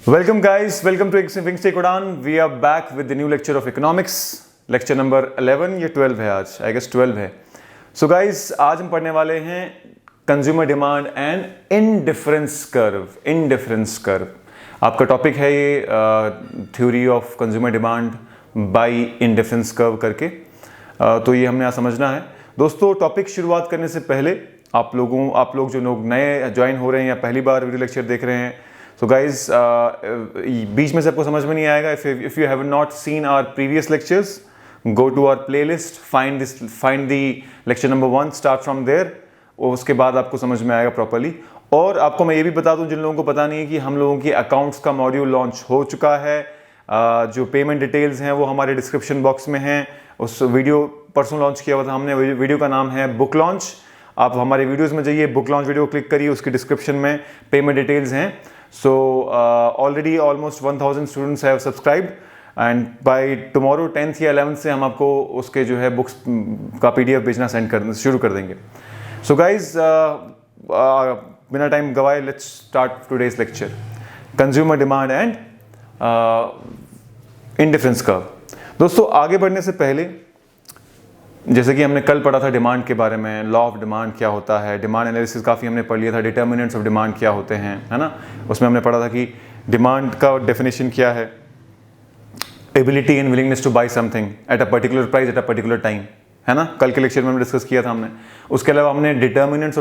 Welcome guys, welcome to Wingstay Udan. We are back with the new lecture of economics, lecture number 11 या 12 है आज, I guess 12 है. So guys, आज हम पढ़ने वाले हैं consumer demand and indifference curve. आपका टॉपिक है ये theory of consumer demand by indifference curve करके. तो ये हमने आज समझना है. दोस्तों, टॉपिक शुरुआत करने से पहले आप लोग जो लोग नए ज्वाइन हो रहे हैं या पहली बार वीडियो लेक्चर देख रहे हैं, so guys, बीच में से आपको समझ में नहीं आएगा. if you have not seen our previous lectures, go to our playlist, find the lecture number 1, start from there, और उसके बाद आपको समझ में आएगा प्रॉपर्ली. और आपको मैं ये भी बता दूं जिन लोगों को पता नहीं है कि हम लोगों की अकाउंट्स का मॉड्यूल लॉन्च हो चुका है. जो पेमेंट डिटेल्स हैं वो हमारे डिस्क्रिप्शन बॉक्स में हैं. उस वीडियो परसों लॉन्च किया हुआ था हमने. वीडियो का नाम है बुक लॉन्च. आप हमारे वीडियोस में जाइए, बुक लॉन्च वीडियो क्लिक करिए, उसकी डिस्क्रिप्शन में पेमेंट डिटेल्स हैं. So already almost 1000 students have subscribed and by tomorrow 10th या 11th से हम आपको उसके जो है बुक्स का PDF भेजना शुरू कर देंगे. So guys, बिना टाइम गवाए let's start today's lecture. Consumer demand and indifference curve. दोस्तों, आगे बढ़ने से पहले जैसे कि हमने कल पढ़ा था डिमांड के बारे में, लॉ ऑफ डिमांड क्या होता है, डिमांड एनालिसिस काफ़ी हमने पढ़ लिया था, डिटर्मिनेंट्स ऑफ डिमांड क्या होते हैं, है ना. उसमें हमने पढ़ा था कि डिमांड का डेफिनेशन क्या है, ability and willingness to buy something at a particular price at a particular time, है ना. कल के लेक्चर में हमने डिस्कस किया था हमने. उसके अलावा हमने डिटर्मिनेंट्स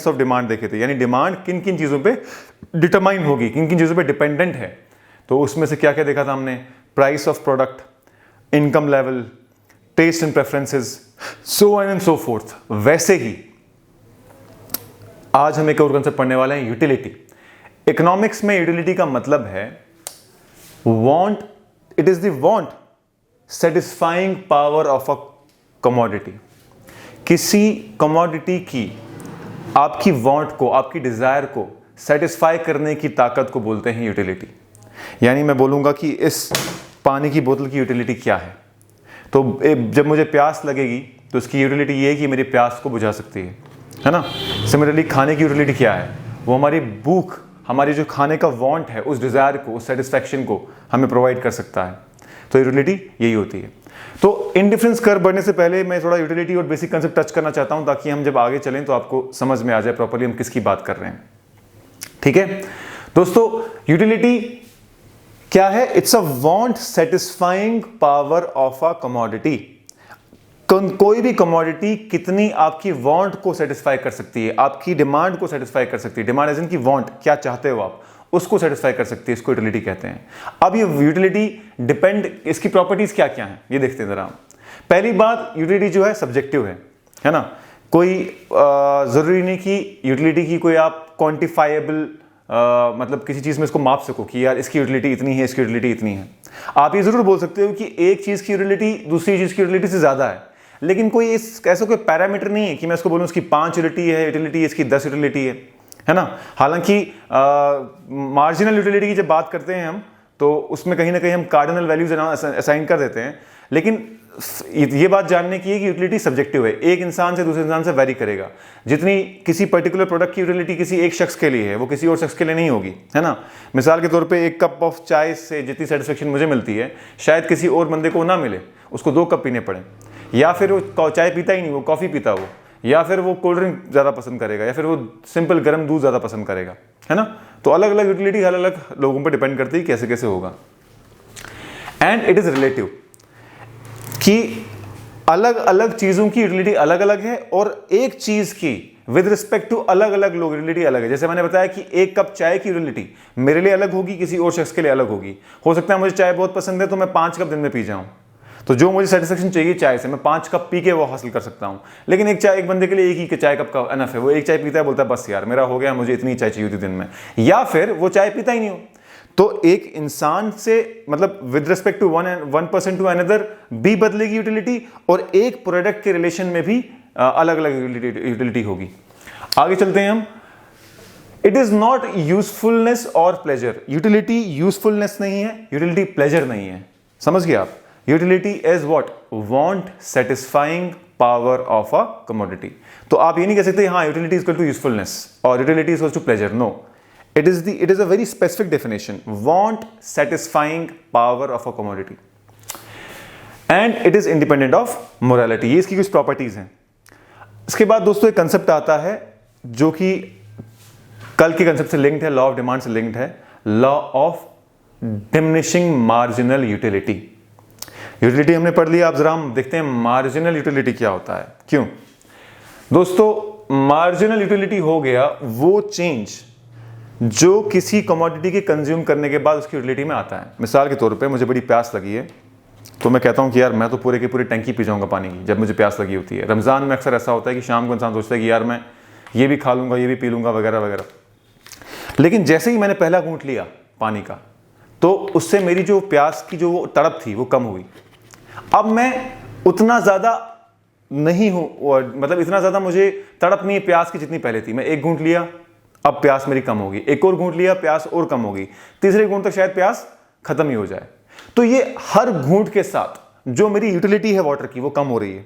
ऑफ डिमांड देखे थे, यानी डिमांड किन किन चीज़ों पर डिटरमाइन होगी, किन किन चीज़ों पर डिपेंडेंट है. तो उसमें से क्या क्या देखा था हमने, price of product, income level, taste and preferences, so on and so forth. वैसे ही आज हम एक और कंसेप्ट पढ़ने वाले हैं, यूटिलिटी. इकोनॉमिक्स में यूटिलिटी का मतलब है want. It is the want satisfying power of a commodity. किसी कमोडिटी की आपकी वांट को, आपकी डिजायर को सेटिस्फाई करने की ताकत को बोलते हैं यूटिलिटी. यानी मैं बोलूंगा कि इस पानी की बोतल की यूटिलिटी क्या है, तो जब मुझे प्यास लगेगी तो इसकी यूटिलिटी ये है कि मेरी प्यास को बुझा सकती है ना. सिमिलरली खाने की यूटिलिटी क्या है, वो हमारी भूख, हमारी जो खाने का वांट है, उस डिज़ायर को, उस सेटिस्फैक्शन को हमें प्रोवाइड कर सकता है. तो यूटिलिटी यही होती है. तो इंडिफरेंस कर्व बढ़ने से पहले मैं थोड़ा यूटिलिटी और बेसिक कंसेप्ट टच करना चाहता हूँ, ताकि हम जब आगे चलें तो आपको समझ में आ जाए प्रॉपर्ली हम किसकी बात कर रहे हैं. ठीक है दोस्तों, यूटिलिटी क्या है? It's a want satisfying power of a commodity. कोई भी कमोडिटी कितनी आपकी वांट को सेटिस्फाई कर सकती है, आपकी डिमांड को सेटिस्फाई कर सकती है. डिमांड एज इन की वांट, क्या चाहते हो आप, उसको सेटिस्फाई कर सकती है. इसको यूटिलिटी कहते हैं. अब ये यूटिलिटी डिपेंड, इसकी प्रॉपर्टीज क्या क्या हैं ये देखते हैं जरा. पहली बात, यूटिलिटी जो है सब्जेक्टिव है ना. कोई जरूरी नहीं कि यूटिलिटी की कोई आप क्वांटिफाइबल मतलब किसी चीज़ में इसको माप सको कि यार इसकी यूटिलिटी इतनी है, इसकी यूटिलिटी इतनी है. आप ये ज़रूर बोल सकते हो कि एक चीज़ की यूटिलिटी दूसरी चीज़ की यूटिलिटी से ज़्यादा है, लेकिन कोई ऐसा कोई पैरामीटर नहीं है कि मैं इसको बोलूँ इसकी 5 यूटिलिटी है, इसकी 10 यूटिलिटी है ना. हालांकि मार्जिनल यूटिलिटी की जब बात करते हैं हम, तो उसमें कहीं ना कहीं हम कार्डिनल वैल्यूज असाइन कर देते हैं. लेकिन ये बात जानने की है कि यूटिलिटी सब्जेक्टिव है, एक इंसान से दूसरे इंसान से वैरी करेगा. जितनी किसी पर्टिकुलर प्रोडक्ट की यूटिलिटी किसी एक शख्स के लिए है, वो किसी और शख्स के लिए नहीं होगी, है ना. मिसाल के तौर पे एक कप ऑफ चाय से जितनी सेटिस्फेक्शन मुझे मिलती है, शायद किसी और बंदे को ना मिले, उसको 2 कप पीने पड़े, या फिर वो चाय पीता ही नहीं, वो कॉफ़ी पीता हो, या फिर वो कोल्ड ड्रिंक ज़्यादा पसंद करेगा, या फिर वो सिंपल गर्म दूध ज़्यादा पसंद करेगा, है ना. तो अलग अलग यूटिलिटी अलग अलग लोगों पर डिपेंड करती है कैसे कैसे होगा. एंड इट इज़ रिलेटिव कि अलग अलग चीजों की यूटिलिटी अलग अलग है, और एक चीज की विद रिस्पेक्ट टू अलग अलग लोग यूटिलिटी अलग है. जैसे मैंने बताया कि एक कप चाय की यूटिलिटी मेरे लिए अलग होगी, किसी और शख्स के लिए अलग होगी. हो सकता है मुझे चाय बहुत पसंद है तो मैं 5 कप दिन में पी जाऊं, तो जो मुझे सेटिस्फेक्शन चाहिए चाय से, मैं 5 कप पी के वो हासिल कर सकता हूं. लेकिन एक बंदे के लिए एक ही चाय कप का एनफ है, वो एक चाय पीता है, बोलता है बस यार मेरा हो गया, मुझे इतनी चाय चाहिए थी दिन में. या फिर वो चाय पीता ही नहीं हो. तो एक इंसान से मतलब with respect to one person to another भी बदलेगी यूटिलिटी, और एक प्रोडक्ट के रिलेशन में भी अलग अलग यूटिलिटी होगी. आगे चलते हैं हम. इट इज नॉट यूजफुलनेस और प्लेजर. यूटिलिटी यूजफुलनेस नहीं है, यूटिलिटी प्लेजर नहीं है. समझ गए आप. Utility is what, want satisfying power of a commodity. तो आप ये नहीं कह सकते हाँ utility is equal to usefulness और utility is equal to pleasure. No, It is a very specific definition. Want satisfying power of a commodity. And it is independent of morality. ये इसकी कुछ प्रॉपर्टीज हैं. इसके बाद दोस्तों एक कंसेप्ट आता है जो कि कल के कंसेप्ट से लिंक्ड है, लॉ ऑफ डिमांड से लिंक्ड है, law of diminishing marginal utility. Utility हमने पढ़ लिया. अब जरा हम देखते हैं मार्जिनल यूटिलिटी क्या होता है. क्यों दोस्तों? मार्जिनल यूटिलिटी हो गया वो चेंज जो किसी कमोडिटी के कंज्यूम करने के बाद उसकी यूटिलिटी में आता है. मिसाल के तौर पे मुझे बड़ी प्यास लगी है, तो मैं कहता हूँ कि यार मैं तो पूरे की पूरी टंकी पी जाऊँगा पानी की जब मुझे प्यास लगी होती है. रमज़ान में अक्सर ऐसा होता है कि शाम को इंसान सोचता है कि यार मैं ये भी खा लूँगा, ये भी पी लूँगा वगैरह वगैरह. लेकिन जैसे ही मैंने पहला घूंट लिया पानी का, तो उससे मेरी जो प्यास की जो तड़प थी वो कम हुई. अब मैं उतना ज़्यादा नहीं हूँ, मतलब इतना ज़्यादा मुझे तड़प नहीं है प्यास की जितनी पहले थी. मैं एक घूंट लिया, अब प्यास मेरी कम होगी. एक और घूंट लिया, प्यास और कम होगी. तीसरे घूंट तक शायद प्यास खत्म ही हो जाए. तो ये हर घूंट के साथ जो मेरी यूटिलिटी है वाटर की वो कम हो रही है.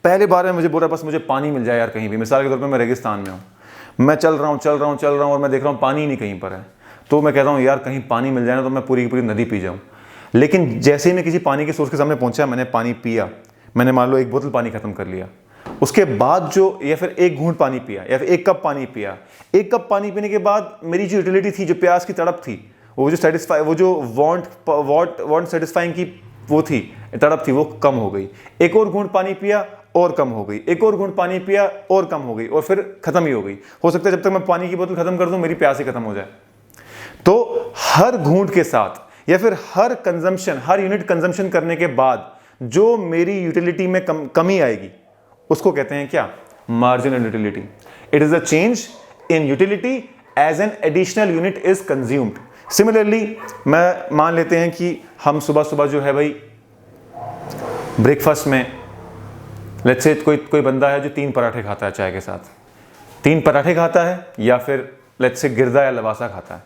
पहले बार में मुझे बोल रहा बस मुझे पानी मिल जाए यार कहीं भी. मिसाल के तौर पे मैं रेगिस्तान में हूँ, मैं चल रहा हूँ और मैं देख रहा हूँ पानी नहीं कहीं पर है. तो मैं कहता हूँ यार कहीं पानी मिल जाए ना तो मैं पूरी की पूरी नदी पी जाऊँ. लेकिन जैसे ही मैं किसी पानी के सोर्स के सामने पहुंचा, मैंने पानी पिया, मैंने मान लो एक बोतल पानी खत्म कर लिया, उसके बाद जो या फिर एक घूंट पानी पिया या फिर एक कप पानी पिया, एक कप पानी पीने के बाद मेरी जो यूटिलिटी थी, जो प्यास की तड़प थी, वो जो वांट सेटिस्फाइंग की वो थी तड़प थी, वो कम हो गई. एक और घूंट पानी पिया और कम हो गई, एक और घूंट पानी पिया और कम हो गई, और फिर खत्म ही हो गई. हो सकता है जब तक मैं पानी की बोतल खत्म कर दूं मेरी प्यास ही खत्म हो जाए. तो हर घूंट के साथ या फिर हर कंजम्पशन, हर यूनिट कंजम्पशन करने के बाद जो मेरी यूटिलिटी में कमी आएगी उसको कहते हैं क्या? Marginal utility. It is a change in utility as an additional unit is consumed. Similarly मैं मान लेते हैं कि हम सुबह सुबह जो है भाई ब्रेकफास्ट में लेट्स से कोई बंदा है जो 3 पराठे खाता है चाय के साथ. 3 पराठे खाता है या फिर लेट्स से गिरदा या लवासा खाता है.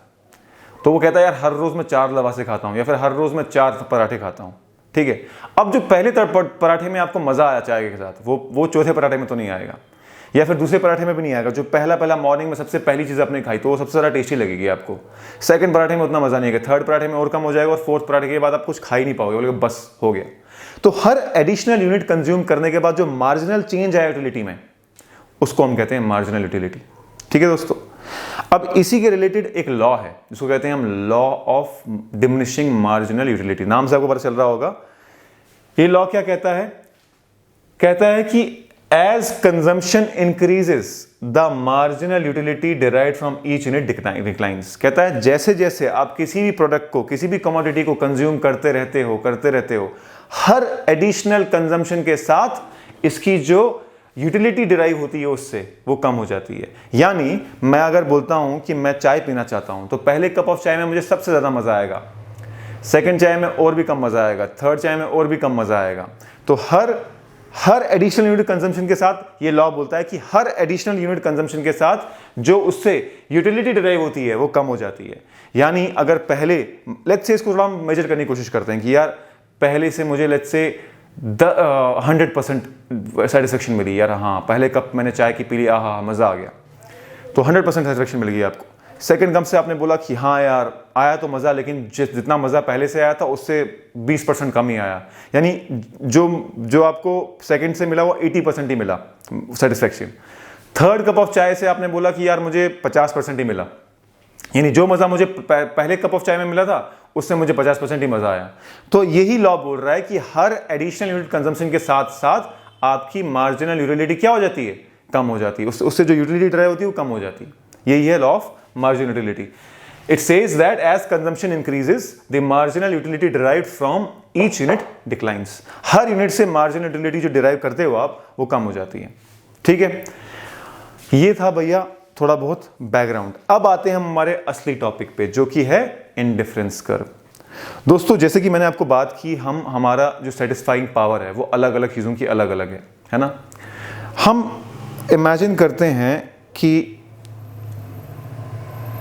तो वो कहता है यार हर रोज मैं 4 लवासे खाता हूं या फिर हर रोज मैं 4 पराठे खाता हूं. ठीक है. अब जो पहले पराठे में आपको मजा आया चाय के साथ, वो चौथे पराठे में तो नहीं आएगा, या फिर दूसरे पराठे में भी नहीं आएगा. जो पहला मॉर्निंग में सबसे पहली चीज आपने खाई तो वो सबसे ज्यादा टेस्टी लगेगी आपको. सेकंड पराठे में उतना मजा नहीं आएगा, थर्ड पराठे में और कम हो जाएगा, और फोर्थ पराठे के बाद आप कुछ खा ही नहीं पाओगे, बोले बस हो गया. तो हर एडिशनल यूनिट कंज्यूम करने के बाद जो मार्जिनल चेंज आया यूटिलिटी में उसको हम कहते हैं मार्जिनल यूटिलिटी. ठीक है दोस्तों. अब इसी के रिलेटेड एक लॉ है जिसको कहते हैं हम law of diminishing marginal utility. नाम से आपको पता चल रहा होगा. ये लॉ क्या कहता है? कहता है कि as consumption increases the marginal utility derived from each unit declines. कहता है जैसे जैसे आप किसी भी प्रोडक्ट को, किसी भी कमोडिटी को कंज्यूम करते रहते हो, हर एडिशनल कंजम्पशन के साथ इसकी जो यूटिलिटी डिराइव होती है उससे वो कम हो जाती है. यानी मैं अगर बोलता हूं कि मैं चाय पीना चाहता हूं तो पहले कप ऑफ चाय में मुझे सबसे ज्यादा मजा आएगा, सेकंड चाय में और भी कम मजा आएगा, थर्ड चाय में और भी कम मजा आएगा. तो हर एडिशनल यूनिट कंजम्पशन के साथ ये लॉ बोलता है कि हर एडिशनल यूनिट कंजम्पशन के साथ जो उससे यूटिलिटी डिराइव होती है वो कम हो जाती है. यानी अगर पहले लेट्स से इसको थोड़ा हम मेजर करने की कोशिश करते हैं कि यार पहले से मुझे लेट्स से 100% सेटिस्फेक्शन मिली, यार हाँ पहले कप मैंने चाय की पी ली, हाँ मज़ा आ गया, तो 100% सेटिस्फेक्शन मिल गई आपको. सेकंड कप से आपने बोला कि हाँ यार आया तो मज़ा, लेकिन जितना मज़ा पहले से आया था उससे 20% कम ही आया. यानी जो आपको सेकंड से मिला वो 80% ही मिला सेटिस्फेक्शन. थर्ड कप ऑफ चाय से आपने बोला कि यार मुझे 50% ही मिला, यानी जो मज़ा मुझे पहले कप ऑफ चाय में मिला था उससे मुझे 50% ही मज़ा आया. तो यही लॉ बोल रहा है कि हर एडिशनल यूनिट कंजम्पशन के साथ साथ आपकी मार्जिनल यूटिलिटी क्या हो जाती है? कम हो जाती है. उससे जो यूटिलिटी ड्राइव होती है वो कम हो जाती है. यही है law of marginal utility. It says that as consumption increases the marginal utility derived from each unit declines. हर यूनिट से मार्जिनल यूटिलिटी जो डिराइव करते हो आप वो कम हो जाती है. ठीक है. ये था भैया थोड़ा बहुत बैकग्राउंड. अब आते हैं हम हमारे असली टॉपिक पे जो कि है इंडिफरेंस कर्व. दोस्तों जैसे कि मैंने आपको बात की, हमारा जो सेटिस्फाइंग पावर है वो अलग अलग चीज़ों की अलग अलग है ना. हम इमेजिन करते हैं कि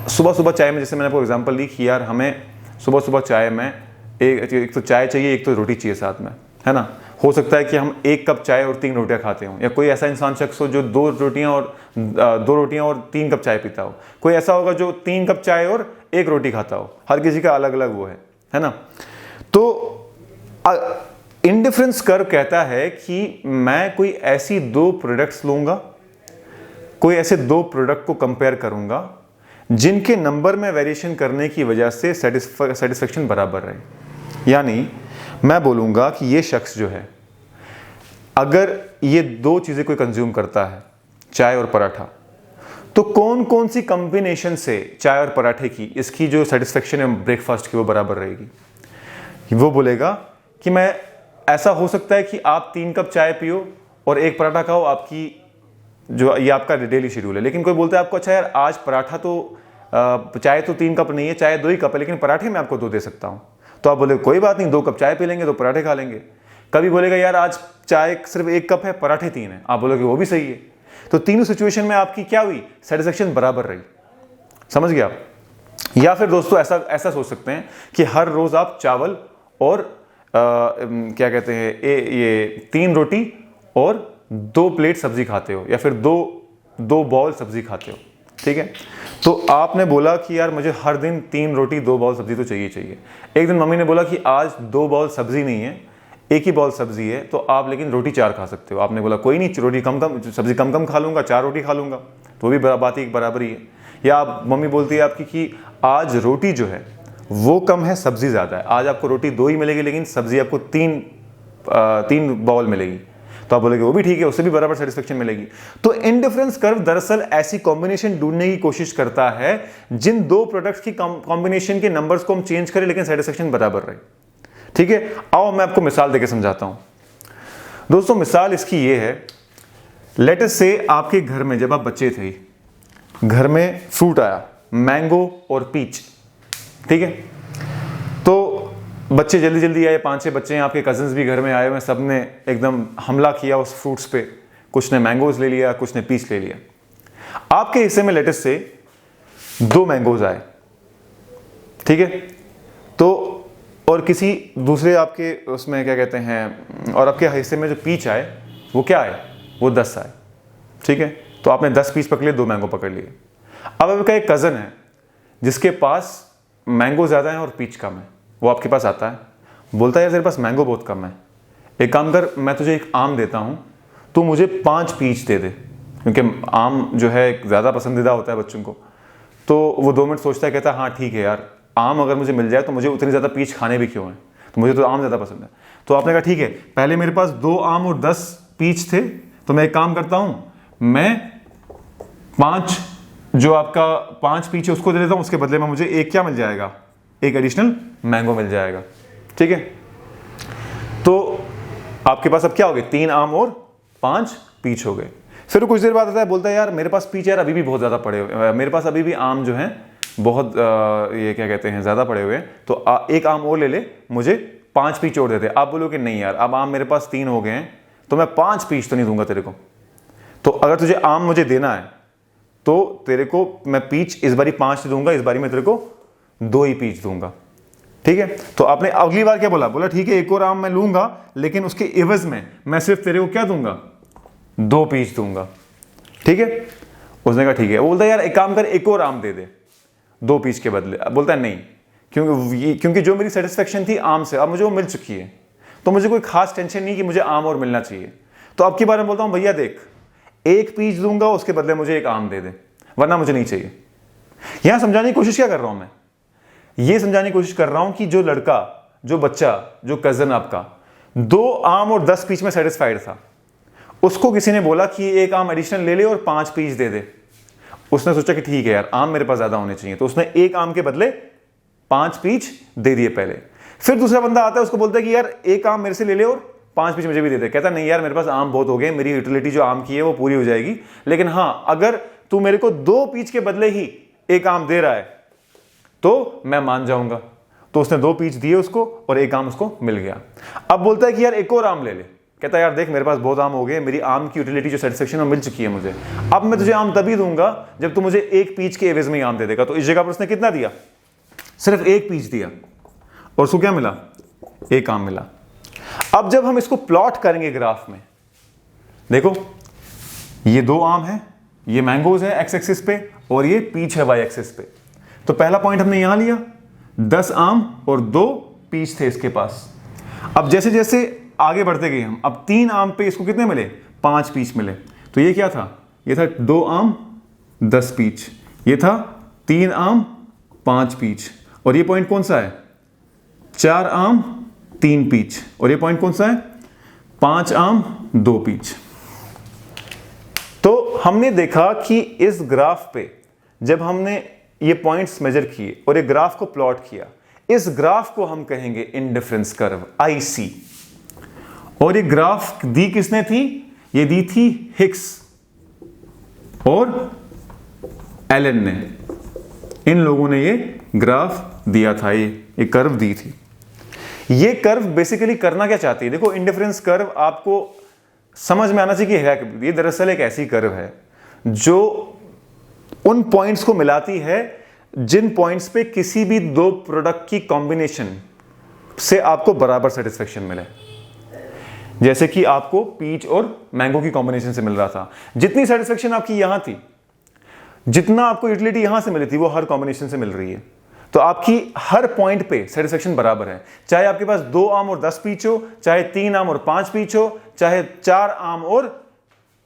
सुबह सुबह चाय में, जैसे मैंने आपको एग्जांपल दी कि यार हमें सुबह सुबह चाय में एक तो चाय चाहिए, एक तो रोटी चाहिए साथ में, है ना. हो सकता है कि हम 1 कप चाय और 3 रोटियां खाते हो, या कोई ऐसा इंसान शख्स हो जो 2 रोटियां और 3 कप चाय पीता हो, कोई ऐसा होगा जो 3 कप चाय और 1 रोटी खाता हो। हर किसी का अलग अलग वो है ना। तो इंडिफरेंस कर्व कहता है कि मैं कोई ऐसी 2 प्रोडक्ट्स लूंगा, कोई ऐसे 2 प्रोडक्ट को कंपेयर करूंगा जिनके नंबर में वेरिएशन करने की वजह से सेटिस्फेक्शन बराबर रहे। यानी मैं बोलूंगा कि ये शख्स जो है, अगर ये 2 चीजें कोई कंज्यूम करता है, चाय और पराठा, तो कौन कौन सी कॉम्बिनेशन से चाय और पराठे की इसकी जो सेटिस्फेक्शन है ब्रेकफास्ट की वो बराबर रहेगी। वो बोलेगा कि मैं, ऐसा हो सकता है कि आप 3 कप चाय पियो और 1 पराठा खाओ, आपकी जो ये आपका डेली शेड्यूल है। लेकिन कोई बोलता है आपको, अच्छा यार आज पराठा तो चाय तो 3 कप नहीं है, चाय 2 ही कप है, लेकिन पराठे मैं आपको 2 दे सकता हूं। तो आप बोले कोई बात नहीं, 2 कप चाय पी लेंगे, 2 पराठे खा लेंगे। कभी बोलेगा यार आज चाय सिर्फ 1 कप है, पराठे 3 है, आप बोलोगे वो भी सही है। तो तीनों सिचुएशन में आपकी क्या हुई, सेटिस्फेक्शन बराबर रही। समझ गया आप? या फिर दोस्तों ऐसा सोच सकते हैं कि हर रोज आप चावल और क्या कहते हैं ये 3 रोटी और 2 प्लेट सब्जी खाते हो, या फिर दो बाउल सब्जी खाते हो, ठीक है। तो आपने बोला कि यार मुझे हर दिन 3 रोटी 2 बाउल सब्जी तो चाहिए। एक दिन मम्मी ने बोला कि आज 2 बाउल सब्जी नहीं है, 1 ही बाउल सब्जी है, तो आप लेकिन रोटी 4 खा सकते हो। आपने बोला कोई नहीं, रोटी सब्जी कम खा लूंगा, 4 रोटी खा लूंगा, तो भी बात ही बराबर ही है। या आप मम्मी बोलती है आपकी कि आज रोटी जो है वो कम है, सब्जी ज्यादा है, आज आपको रोटी 2 ही मिलेगी लेकिन सब्जी आपको 3 बाउल मिलेगी, तो आप बोलेंगे वो भी ठीक है, उससे भी बराबर सेटिस्फेक्शन मिलेगी। तो इंडिफरेंस कर्व दरअसल ऐसी कॉम्बिनेशन ढूंढने की कोशिश करता है जिन 2 प्रोडक्ट्स की कॉम्बिनेशन के नंबर्स को हम चेंज करें लेकिन सेटिस्फेक्शन बराबर रहे, ठीक है। आओ मैं आपको मिसाल देकर समझाता हूं। दोस्तों मिसाल इसकी ये है, लेट अस से आपके घर में जब आप बच्चे थे, घर में फ्रूट आया, मैंगो और पीच, ठीक है। तो बच्चे जल्दी आए, 5-6 बच्चे हैं, आपके कजिन्स भी घर में आए हुए, सब ने एकदम हमला किया उस फ्रूट्स पे। कुछ ने मैंगोज ले लिया, कुछ ने पीच ले लिया। आपके हिस्से में लेट अस से 2 मैंगोज आए, ठीक है। तो और किसी दूसरे आपके उसमें क्या कहते हैं, और आपके हिस्से में जो पीच आए वो क्या आए, वो 10 आए, ठीक है। तो आपने 10 पीच पकड़ लिए, 2 मैंगो पकड़ लिए। अब आपका एक कज़न है जिसके पास मैंगो ज़्यादा है और पीच कम है, वो आपके पास आता है, बोलता है यार तेरे पास मैंगो बहुत कम है, एक काम कर, मैं तुझे एक आम देता हूँ, तू मुझे 5 पीच दे दे, क्योंकि आम जो है ज़्यादा पसंदीदा होता है बच्चों को। तो वो 2 मिनट सोचता है, कहता है हाँ ठीक है यार, आम अगर मुझे मिल जाए तो मुझे उतनी ज़्यादा पीच खाने भी क्यों है, तो मुझे तो आम ज़्यादा पसंद है। तो आपने कहा ठीक है, पहले मेरे पास 2 आम और 10 पीच थे, तो मैं एक काम करता हूँ, मैं 5 जो आपका 5 पीच है उसको दे देता हूँ, उसके बदले में मुझे एक क्या मिल जाएगा, एक एडिशनल मैंगो मिल जाएगा, ठीक है। तो आपके पास अब क्या हो गए, 3 आम और 5 पीच हो गए। फिर कुछ देर बाद आता है, बोलता है यार मेरे पास पीच यार अभी भी बहुत ज़्यादा पड़े हुए, मेरे पास अभी भी आम जो हैं बहुत ये क्या कहते हैं ज़्यादा पड़े हुए हैं, तो एक आम और ले ले, मुझे 5 पीच और दे दे। आप बोलोगे नहीं यार, अब आम मेरे पास 3 हो गए हैं, तो मैं 5 पीच तो नहीं दूंगा तेरे को। तो अगर तुझे आम मुझे देना है तो तेरे को मैं पीच इस बारी 5 दूंगा, इस बारी मैं तेरे को 2 ही पीच दूंगा, ठीक है। तो आपने अगली बार क्या बोला, बोला ठीक है एक और आम मैं लूंगा, लेकिन उसके एवज में मैं सिर्फ तेरे को क्या दूंगा, 2 पीच दूंगा, ठीक है। उसने कहा ठीक है। वो बोलता है यार एक काम कर, एक और आम दे दे 2 पीच के बदले। अब बोलता है नहीं, क्योंकि जो मेरी सेटिस्फेक्शन थी आम से अब मुझे वो मिल चुकी है, तो मुझे कोई खास टेंशन नहीं कि मुझे आम और मिलना चाहिए। तो अब की बार मैं बोलता हूं भैया देख, 1 पीच दूंगा उसके बदले मुझे 1 आम दे दे, वरना मुझे नहीं चाहिए। यहां समझाने की कोशिश क्या कर रहा हूं मैं, ये समझाने की कोशिश कर रहा हूं कि जो लड़का, जो बच्चा, जो कजन आपका 2 आम और 10 पीच में सेटिस्फाइड था, उसको किसी ने बोला कि 1 आम एडिशनल ले ले और 5 पीच दे दे। उसने सोचा कि ठीक है यार आम मेरे पास ज्यादा होने चाहिए, तो उसने 1 आम के बदले 5 पीच दे दिए पहले। फिर दूसरा बंदा आता है, उसको बोलता है कि यार 1 आम मेरे से ले ले और 5 पीच मुझे भी दे दे। कहता नहीं यार मेरे पास आम बहुत हो गए, मेरी यूटिलिटी जो आम की है वो पूरी हो जाएगी, लेकिन हाँ अगर तू मेरे को 2 पीच के बदले ही 1 आम दे रहा है तो मैं मान जाऊंगा। तो उसने 2 पीच दिए उसको और 1 आम उसको मिल गया। अब बोलता है कि यार एक और आम ले ले। कहता है यार देख मेरे पास बहुत आम हो गए, मेरी आम की यूटिलिटी जो सेटिस्फेक्शन है मिल चुकी है मुझे, अब मैं तुझे आम तभी दूंगा जब तू मुझे 1 पीच के एवज में ही आम दे देगा। तो इस जगह पर उसने कितना दिया, सिर्फ 1 पीच दिया और उसको क्या मिला, 1 आम मिला। अब जब हम इसको प्लॉट करेंगे ग्राफ में, देखो ये 2 आम है, ये मैंगोज है एक्स एक्सिस पे और ये पीच है वाई एक्सिस पे। तो पहला पॉइंट हमने यहां लिया, 10 आम और 2 पीच थे इसके पास। अब जैसे जैसे आगे बढ़ते गए हम, अब 3 आम पे इसको कितने मिले, 5 पीच मिले। तो ये क्या था, ये था 2 आम 10 पीच, ये था 3 आम 5 पीच, और ये पॉइंट कौन सा है, 4 आम 3 पीच, और ये पॉइंट कौन सा है, 5 आम 2 पीच। तो हमने देखा कि इस ग्राफ पे जब हमने ये पॉइंट्स मेजर किए और एक ग्राफ को प्लॉट किया, इस ग्राफ को हम कहेंगे इंडिफरेंस कर्व, IC। और ये ग्राफ दी किसने थी, ये दी थी हिक्स और एलन ने, इन लोगों ने ये ग्राफ दिया था, ये कर्व दी थी। ये कर्व बेसिकली करना क्या चाहती है, देखो इंडिफरेंस कर्व आपको समझ में आना चाहिए कि है, ये दरअसल एक ऐसी कर्व है जो उन पॉइंट्स को मिलाती है जिन पॉइंट्स पे किसी भी 2 प्रोडक्ट की कॉम्बिनेशन से आपको बराबर सेटिस्फेक्शन मिले। जैसे कि आपको पीच और मैंगो की कॉम्बिनेशन से मिल रहा था, जितनी सेटिस्फेक्शन आपकी यहां थी, जितना आपको यूटिलिटी यहां से मिली थी, वो हर कॉम्बिनेशन से मिल रही है। तो आपकी हर पॉइंट पे सेटिस्फेक्शन बराबर है, चाहे आपके पास 2 आम और 10 पीच हो, चाहे 3 आम और 5 पीच हो, चाहे 4 आम और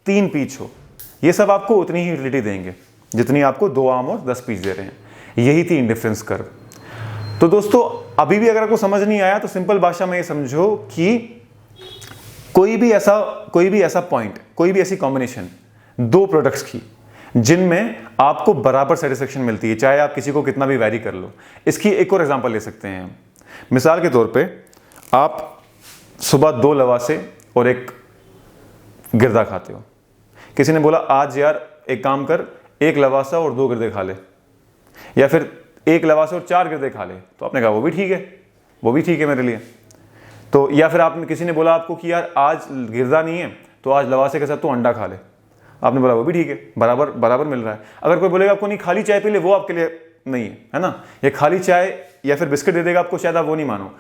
3 पीच हो, ये सब आपको उतनी ही यूटिलिटी देंगे जितनी आपको 2 आम और 10 पीच दे रहे हैं। यही थी इंडिफरेंस कर्व। तो दोस्तों अभी भी अगर आपको समझ नहीं आया तो सिंपल भाषा में ये समझो कि कोई भी ऐसा पॉइंट, कोई भी ऐसी कॉम्बिनेशन 2 प्रोडक्ट्स की जिनमें आपको बराबर सेटिस्फेक्शन मिलती है, चाहे आप किसी को कितना भी वैरी कर लो। इसकी एक और एग्जांपल ले सकते हैं। मिसाल के तौर पे आप सुबह 2 लवासे और 1 गिरदा खाते हो। किसी ने बोला आज यार एक काम कर, 1 लवासा और 2 गिरदे खा ले, या फिर 1 लवासा और 4 गिरदे खा ले। तो आपने कहा वो भी ठीक है, वो भी ठीक है मेरे लिए। तो या फिर आपने, किसी ने बोला आपको कि यार आज गिरदा नहीं है तो आज लवासे के साथ तू अंडा खा ले। आपने बोला वो भी ठीक है, बराबर बराबर मिल रहा है। अगर कोई बोलेगा आपको नहीं खाली चाय पी ले, वो आपके लिए नहीं है, है ना। ये खाली चाय या फिर बिस्किट दे देगा आपको, शायद आप वो नहीं मानो।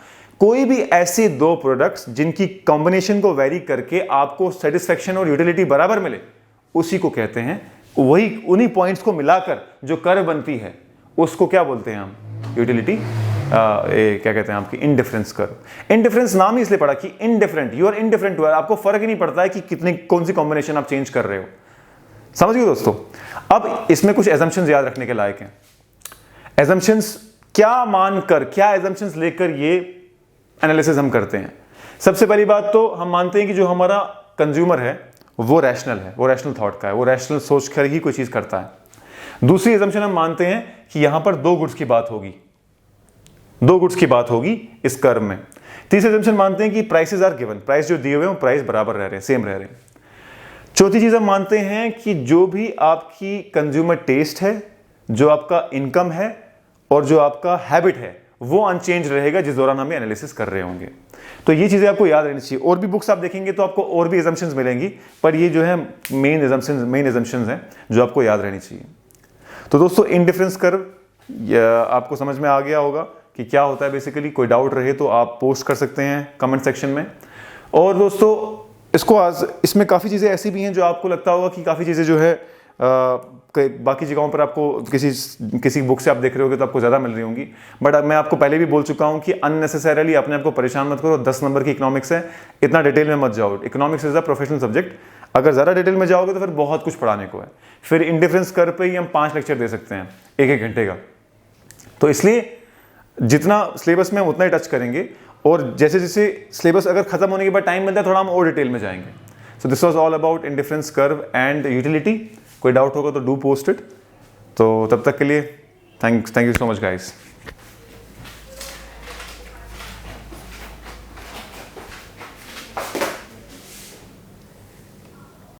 कोई भी ऐसे 2 प्रोडक्ट्स जिनकी कॉम्बिनेशन को वेरी करके आपको सेटिस्फेक्शन और यूटिलिटी बराबर मिले, उसी को कहते हैं, वही उन्हीं पॉइंट्स को मिलाकर जो कर्व बनती है उसको क्या बोलते हैं हम, यूटिलिटी, क्या कहते हैं आपकी इंडिफरेंस कर्व। इंडिफरेंस नाम ही इसलिए पड़ा कि इनडिफरेंट, यू आर इनडिफरेंट, आपको फर्क ही नहीं पड़ता है कि कितनी कौन सी कॉम्बिनेशन आप चेंज कर रहे हो। समझ गए दोस्तों। अब इसमें कुछ एजम्पशंस याद रखने के लायक हैं। एजम्पशंस क्या मानकर, क्या एजम्पशंस लेकर ये एनालिसिस हम करते हैं। सबसे पहली बात तो हम मानते हैं कि जो हमारा कंज्यूमर है वो रैशनल है, वो रैशनल थॉट का है, वो रैशनल सोच कर ही कोई चीज करता है। दूसरी एजम्पशन हम मानते हैं कि यहां पर 2 गुड्स की बात होगी, 2 गुड्स की बात होगी इस कर्व में। तीसरी एजम्पशन मानते हैं कि प्राइसेस आर गिवन, प्राइस जो दिए हुए हैं वो प्राइस बराबर रह रहे हैं, सेम रह रहे हैं। चौथी चीज हम मानते हैं कि जो भी आपकी कंज्यूमर टेस्ट है, जो आपका इनकम है और जो आपका हैबिट है, वो अनचेंज रहेगा जिस दौरान हम एनालिसिस कर रहे होंगे। तो ये चीजें आपको याद रहनी चाहिए। और भी बुक्स आप देखेंगे तो आपको और भी एजम्पशंस मिलेंगी, पर ये जो है मेन एजम्पशंस हैं जो आपको याद रहनी चाहिए। तो दोस्तों इंडिफरेंस कर्व आपको समझ में आ गया होगा कि क्या होता है बेसिकली। कोई डाउट रहे तो आप पोस्ट कर सकते हैं कमेंट सेक्शन में। और दोस्तों इसको आज, इसमें काफ़ी चीज़ें ऐसी भी हैं जो आपको लगता होगा कि काफ़ी चीज़ें जो है बाकी जगहों पर आपको किसी बुक से आप देख रहे होगे तो आपको ज़्यादा मिल रही होंगी। बट मैं आपको पहले भी बोल चुका हूँ कि अननेसेसरली अपने आप को परेशान मत करो। 10 नंबर की इकोनॉमिक्स है, इतना डिटेल में मत जाओ। Economics is a professional subject, अगर ज़्यादा डिटेल में जाओगे तो फिर बहुत कुछ पढ़ाने को है। फिर इंडिफरेंस कर्व पे ही हम 5 लेक्चर दे सकते हैं 1-1 घंटे का। तो इसलिए जितना सिलेबस में हम उतना ही टच करेंगे, और जैसे जैसे सिलेबस अगर खत्म होने के बाद टाइम मिलता है थोड़ा हम और डिटेल में जाएंगे। So this was all about indifference curve and utility. कोई डाउट होगा तो डू पोस्ट इट। तो तब तक के लिए thank you so much guys.